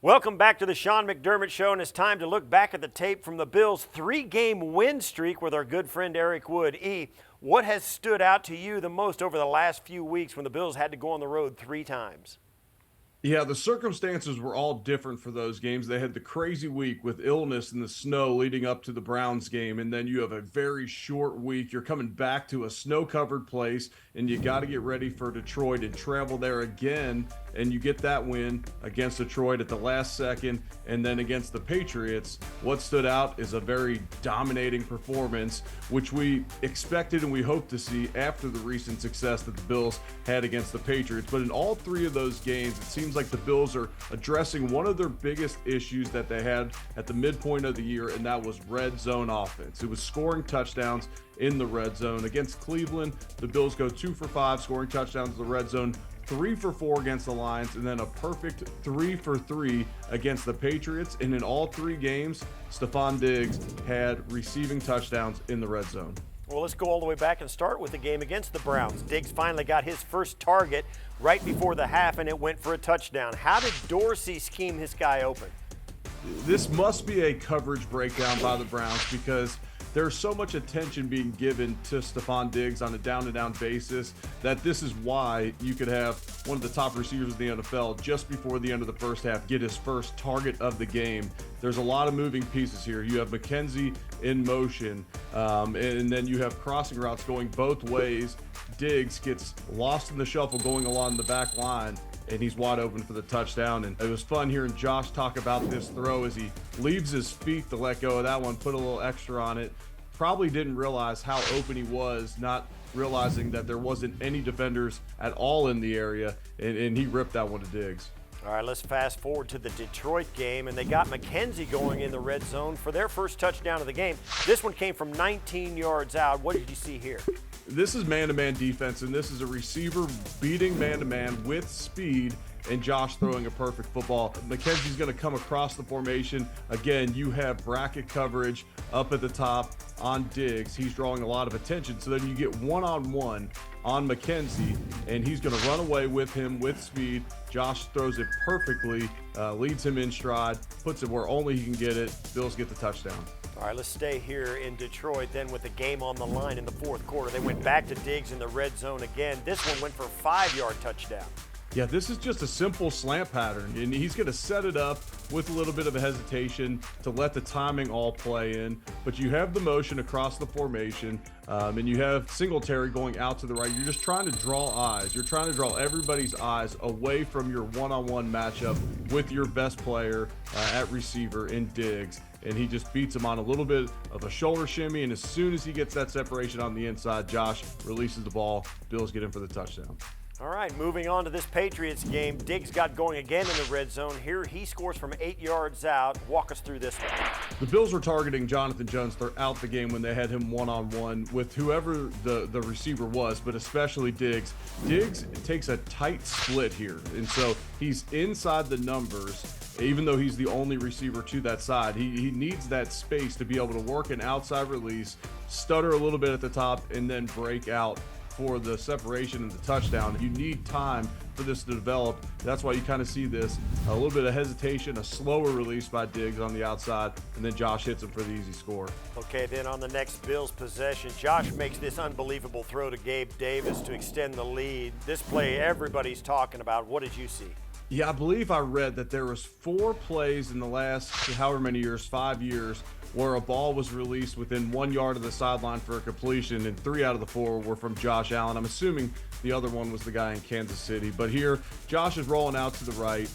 Welcome back to the Sean McDermott Show, and it's time to look back at the tape from the Bills' 3-game win streak with our good friend Eric Wood. What has stood out to you the most over the last few weeks when the Bills had to go on the road 3 times? Yeah, the circumstances were all different for those games. They had the crazy week with illness and the snow leading up to the Browns game, and then you have a very short week. You're coming back to a snow-covered place, and you got to get ready for Detroit and travel there again, and you get that win against Detroit at the last second, and then against the Patriots. What stood out is a very dominating performance, which we expected and we hoped to see after the recent success that the Bills had against the Patriots. But in all 3 of those games, it seems like the Bills are addressing one of their biggest issues that they had at the midpoint of the year, and that was red zone offense. It was scoring touchdowns in the red zone. Against Cleveland, the Bills go 2 for 5 scoring touchdowns in the red zone, 3 for 4 against the Lions, and then a perfect 3 for 3 against the Patriots. And in all 3 games, Stephon Diggs had receiving touchdowns in the red zone. Well, let's go all the way back and start with the game against the Browns. Diggs finally got his first target right before the half, and it went for a touchdown. How did Dorsey scheme his guy open? This must be a coverage breakdown by the Browns, because there's so much attention being given to Stephon Diggs on a down-to-down basis that this is why you could have one of the top receivers in the NFL just before the end of the first half get his first target of the game. There's a lot of moving pieces here. You have McKenzie in motion, and then you have crossing routes going both ways. Diggs gets lost in the shuffle going along the back line, and he's wide open for the touchdown. And it was fun hearing Josh talk about this throw as he leaves his feet to let go of that one, put a little extra on it. Probably didn't realize how open he was, not realizing that there wasn't any defenders at all in the area, and he ripped that one to Diggs. All right, let's fast forward to the Detroit game, and they got McKenzie going in the red zone for their first touchdown of the game. This one came from 19 yards out. What did you see here? This is man-to-man defense, and this is a receiver beating man-to-man with speed, and Josh throwing a perfect football. McKenzie's going to come across the formation. Again, you have bracket coverage up at the top on Diggs. He's drawing a lot of attention, so then you get one-on-one on McKenzie, and he's going to run away with him with speed. Josh throws it perfectly, leads him in stride, puts it where only he can get it. Bills get the touchdown. All right, let's stay here in Detroit then with the game on the line in the fourth quarter. They went back to Diggs in the red zone again. This one went for a 5-yard touchdown. Yeah, this is just a simple slant pattern, and he's going to set it up with a little bit of a hesitation to let the timing all play in. But you have the motion across the formation, and you have Singletary going out to the right. You're just trying to draw eyes. You're trying to draw everybody's eyes away from your one-on-one matchup with your best player at receiver in Diggs. And he just beats him on a little bit of a shoulder shimmy, and as soon as he gets that separation on the inside, Josh releases the ball. Bills get in for the touchdown. All right, moving on to this Patriots game. Diggs got going again in the red zone. Here he scores from 8 yards out. Walk us through this one. The Bills were targeting Jonathan Jones throughout the game when they had him one-on-one with whoever the receiver was, but especially Diggs. Diggs takes a tight split here, and so he's inside the numbers. Even though he's the only receiver to that side, he needs that space to be able to work an outside release, stutter a little bit at the top, and then break out for the separation and the touchdown. You need time for this to develop. That's why you kind of see this, a little bit of hesitation, a slower release by Diggs on the outside, and then Josh hits him for the easy score. Okay, then on the next Bills possession, Josh makes this unbelievable throw to Gabe Davis to extend the lead. This play everybody's talking about. What did you see? Yeah, I believe I read that there was 4 plays in the last however many years, 5 years, where a ball was released within 1 yard of the sideline for a completion, and 3 out of the 4 were from Josh Allen. I'm assuming the other one was the guy in Kansas City. But here, Josh is rolling out to the right,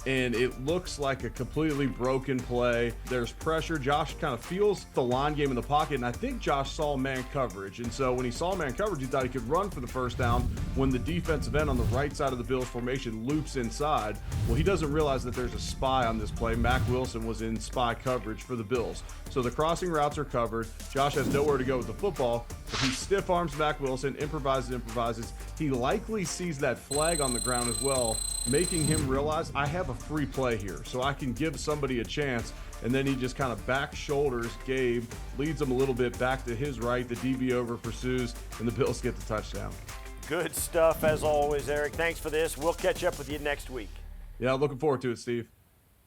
and it looks like a completely broken play. There's pressure. Josh kind of feels the line game in the pocket, and I think Josh saw man coverage. And so when he saw man coverage, he thought he could run for the first down when the defensive end on the right side of the Bills formation loops inside. Well, he doesn't realize that there's a spy on this play. Mack Wilson was in spy coverage for the Bills. So the crossing routes are covered. Josh has nowhere to go with the football. But he stiff arms Mack Wilson, improvises. He likely sees that flag on the ground as well, making him realize I have a free play here, so I can give somebody a chance. And then he just kind of back shoulders Gabe, leads him a little bit back to his right. The DB over pursues, and the Bills get the touchdown. Good stuff as always, Eric. Thanks for this. We'll catch up with you next week. Yeah, looking forward to it, Steve.